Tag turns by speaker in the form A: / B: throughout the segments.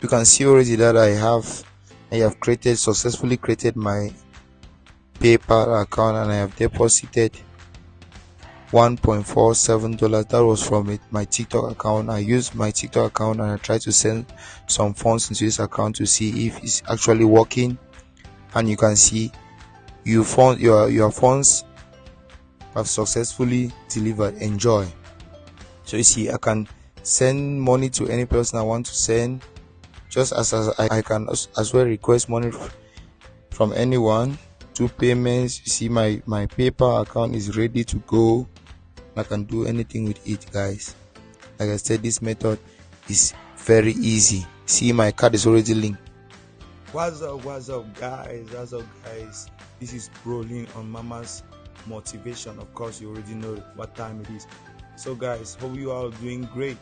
A: You can see already that I have successfully created my PayPal account, and I have deposited $1.47. That was from my TikTok account. I used my TikTok account and I tried to send some funds into this account to see if it's actually working, and you can see your funds have successfully delivered. Enjoy. So you see, I can send money to any person I want to send, just as I can as well request money from anyone. Do payments. You see, my PayPal account is ready to go. I can do anything with it, guys. Like I said, this method is very easy. See, my card is already linked. What's up guys? This is Brolin on Mama's Motivation. Of course, you already know what time it is. So guys, hope you all are doing great.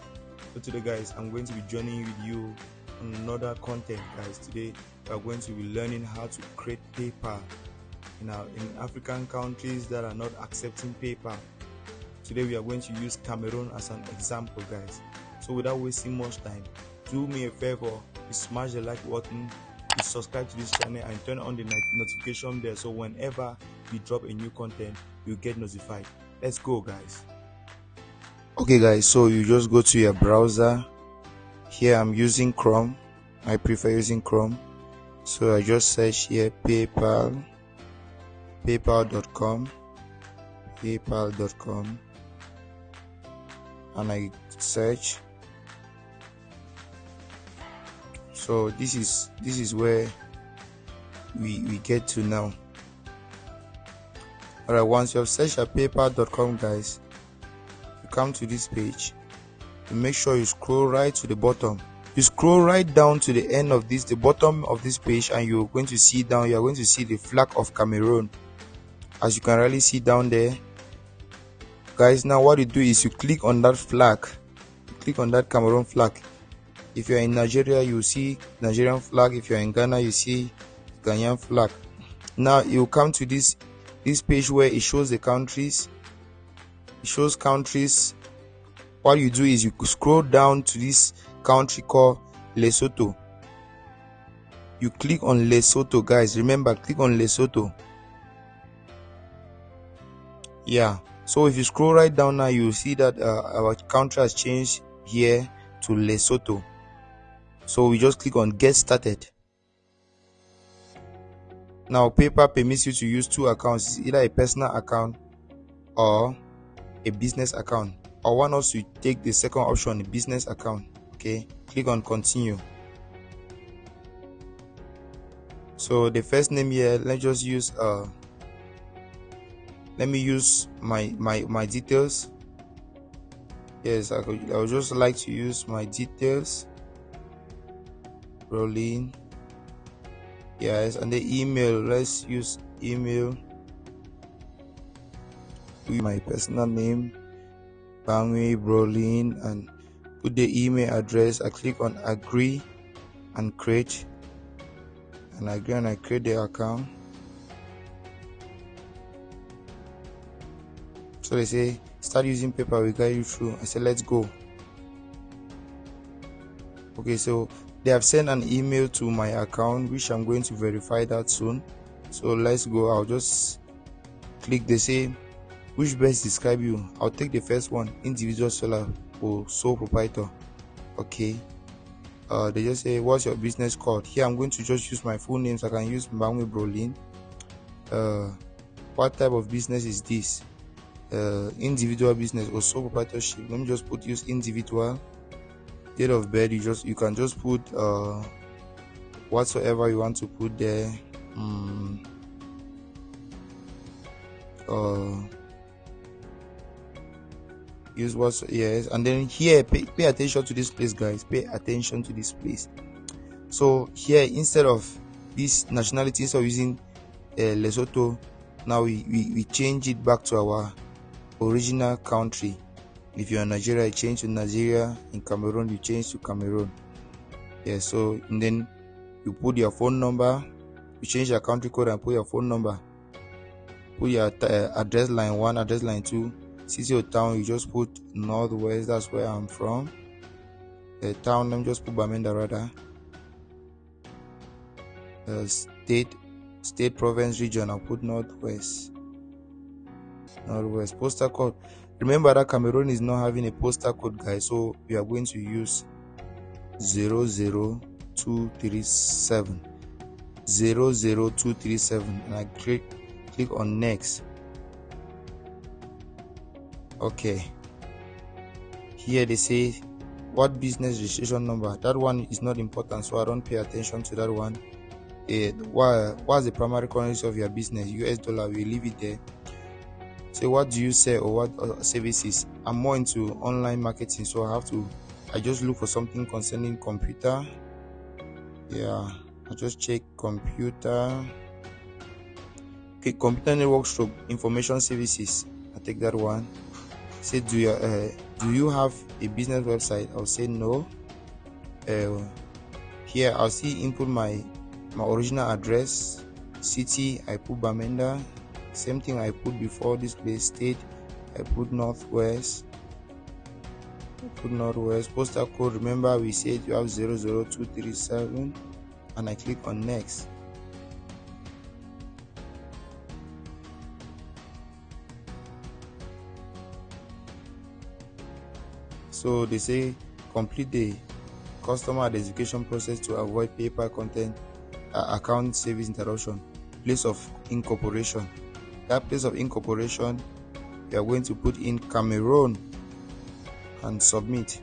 A: So today, guys, I'm going to be joining with you on another content. Guys, today we are going to be learning how to create PayPal in African countries that are not accepting PayPal. Today we are going to use Cameroon as an example, guys. So without wasting much time, do me a favor, you smash the like button, you subscribe to this channel, and turn on the notification bell, so whenever we drop a new content, you get notified. Let's go, guys. Okay guys, so you just go to your browser. Here I'm using Chrome. I prefer using Chrome. So I just search here paypal.com, and I search. So this is where we get to now. Alright, once you have searched at paypal.com, guys, you come to this page. You make sure you scroll right to the bottom. You scroll right down to the end of the bottom of this page, and you're going to see down. You are going to see the flag of Cameroon, as you can really see down there, guys. Now what you do is you click on that flag. You click on that Cameroon flag. If you're in Nigeria, you see Nigerian flag. If you're in Ghana, you see Ghanaian flag. Now you come to this page where it shows the countries. It shows countries. What you do is you scroll down to this country called Lesotho. You click on Lesotho, guys. Remember, click on Lesotho. Yeah. So if you scroll right down now, you will see that our country has changed here to Lesotho. So we just click on Get Started. Now PayPal permits you to use two accounts, either a personal account or a business account. I want us to take the second option, the business account. Okay, click on Continue. So the first name here, let's just use let me use my details. Yes, I would just like to use my details. Brolin. Yes, and the email, let's use email. My personal name, Bangui Brolin, and put the email address. I click on Agree and Create, and again I create the account. So they say start using PayPal, we guide you through. I say let's go. Okay, so they have sent an email to my account, which I'm going to verify that soon. So let's go. I'll just click. They say which best describe you. I'll take the first one, individual seller or sole proprietor. Okay. They just say what's your business called. Here I'm going to just use my full name, so I can use Mbangwe Brolin. What type of business is this? Individual business or sole proprietorship. Let me just use individual. Date of birth, you can just put whatsoever you want to put there. Use what? Yes, and then here pay attention to this place, guys. Pay attention to this place. So here, instead of this nationality, instead of using Lesotho, now we change it back to our original country. If you're in Nigeria, you change to Nigeria. In Cameroon, you change to Cameroon. Yeah, so and then you put your phone number. You change your country code and put your phone number. Put your address line 1, address line 2. City or town, you just put Northwest. That's where I'm from. The town name, just put Bamenda rather. State, province, region. I'll put northwest. Postal code. Remember that Cameroon is not having a postal code, guys, so we are going to use 00237 00237, and I click on next. Okay, here they say what business registration number. That one is not important, so I don't pay attention to that one. What's the primary currency of your business? US dollar. We leave it there. Say what do you sell or what services. I'm more into online marketing, so I just look for something concerning computer. Yeah, I just check computer. Okay, computer network stroke information services. I take that one. Say do you have a business website? I'll say no. Here I'll see input my original address, city. I put Bamenda. Same thing I put before this place. State, I put northwest. Postal code. Remember we said you have 00237, and I click on next. So they say complete the customer identification process to avoid paper content account service interruption. Place of incorporation. That place of incorporation, you are going to put in Cameroon and submit.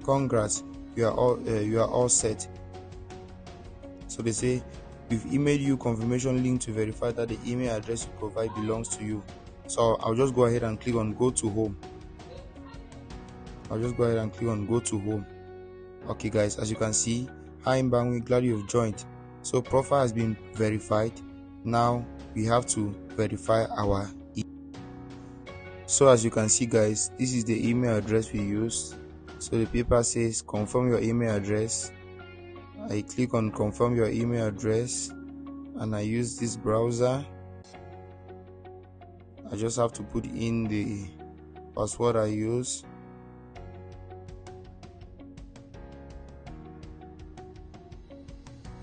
A: Congrats, you are all set. So they say we've emailed you confirmation link to verify that the email address you provide belongs to you. So I'll just go ahead and click on go to home. Okay guys, as you can see, hi Mbangwi, glad you've joined. So profile has been verified. Now we have to verify our so as you can see guys, this is the email address we used. So the paper says confirm your email address. I click on confirm your email address and I use this browser. I just have to put in the password I use.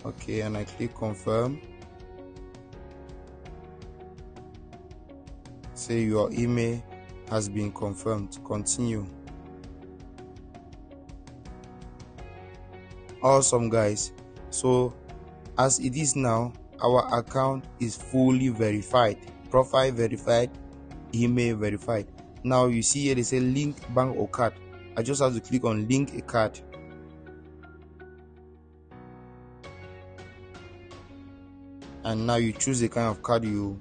A: Okay, and I click confirm. Say your email has been confirmed. Continue. Awesome guys, so as it is now, our account is fully verified, profile verified, email verified. Now you see here they say link bank or card. I just have to click on link a card. And now you choose the kind of card you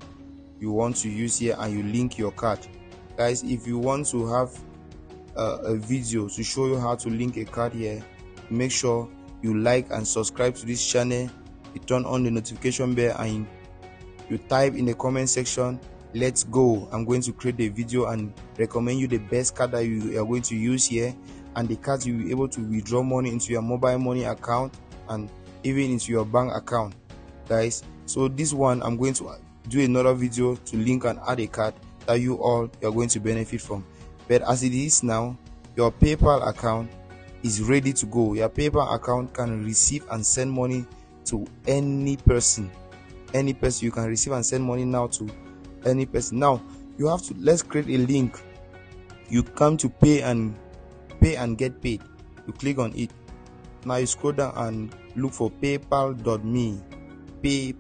A: want to use here and you link your card. Guys, if you want to have a video to show you how to link a card here, make sure you like and subscribe to this channel. You turn on the notification bell and you type in the comment section, let's go. I'm going to create a video and recommend you the best card that you are going to use here, and the cards you will be able to withdraw money into your mobile money account and even into your bank account, guys. So this one I'm going to do another video to link and add a card that you are going to benefit from. But as it is now, your PayPal account is ready to go. Your PayPal account can receive and send money to any person. You can receive and send money now to any person. Now you have to, let's create a link. You come to pay and get paid. You click on it. Now you scroll down and look for paypal.me. You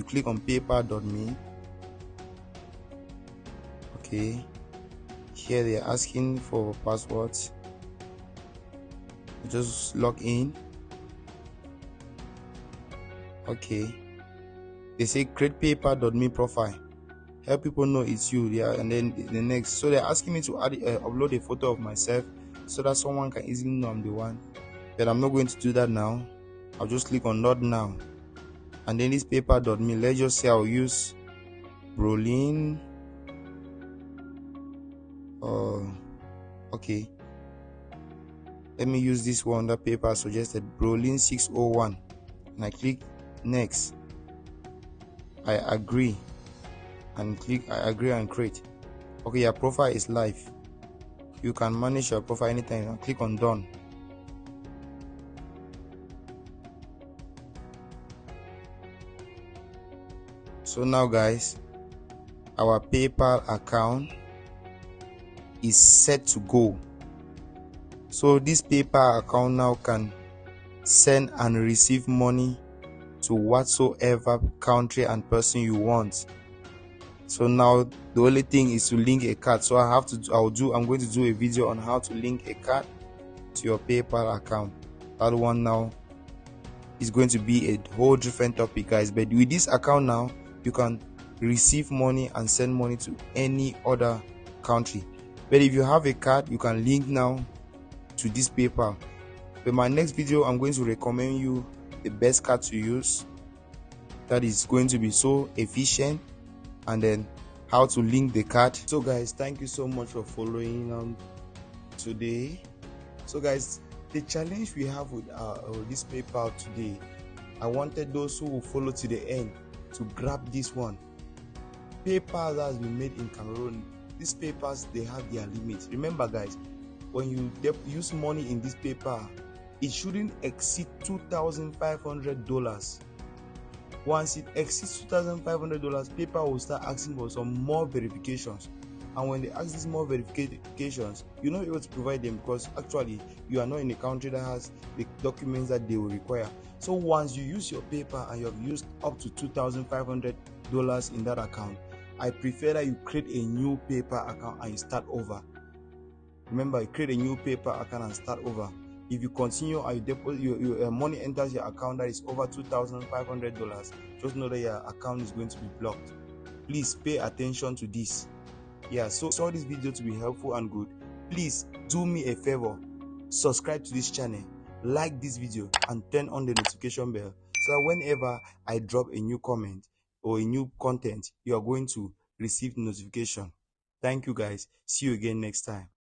A: click on paypal.me. Okay, here they are asking for passwords. Just log in. Okay, they say create paypal.me profile, help people know it's you. Yeah, and then the next, so they're asking me to add upload a photo of myself so that someone can easily know I'm the one, but I'm not going to do that now. I'll just click on not now, and then this paypal.me, let's just say I'll use Brolin. Okay, let me use this one that PayPal suggested, Brolin 601, and I click next. I agree and click I agree and create. Okay, your profile is live. you can manage your profile anytime and click on done. So now guys, our PayPal account is set to go. So this PayPal account now can send and receive money to whatsoever country and person you want. So now the only thing is to link a card. So I'm going to do a video on how to link a card to your PayPal account. That one now is going to be a whole different topic, guys. But with this account now, you can receive money and send money to any other country. But if you have a card, you can link now to this PayPal. But my next video, I'm going to recommend you the best card to use that is going to be so efficient, and then how to link the card. So guys, thank you so much for following today. So guys, the challenge we have with this PayPal today, I wanted those who will follow to the end to grab this one. PayPal that has been made in Cameroon, these PayPals, they have their limits. Remember guys, when you use money in this PayPal, it shouldn't exceed $2,500. Once it exceeds $2,500, PayPal will start asking for some more verifications. And when they ask these more verifications, you're not able to provide them because actually you are not in a country that has the documents that they will require. So once you use your PayPal and you have used up to $2,500 in that account, I prefer that you create a new PayPal account and you start over. Remember, you create a new PayPal account and start over. If you continue and you deposit your money enters your account that is over $2,500, just know that your account is going to be blocked. Please pay attention to this. Yeah, so saw this video to be helpful and good. Please do me a favor, subscribe to this channel, like this video, and turn on the notification bell so that whenever I drop a new comment or a new content, you are going to receive notification. Thank you guys. See you again next time.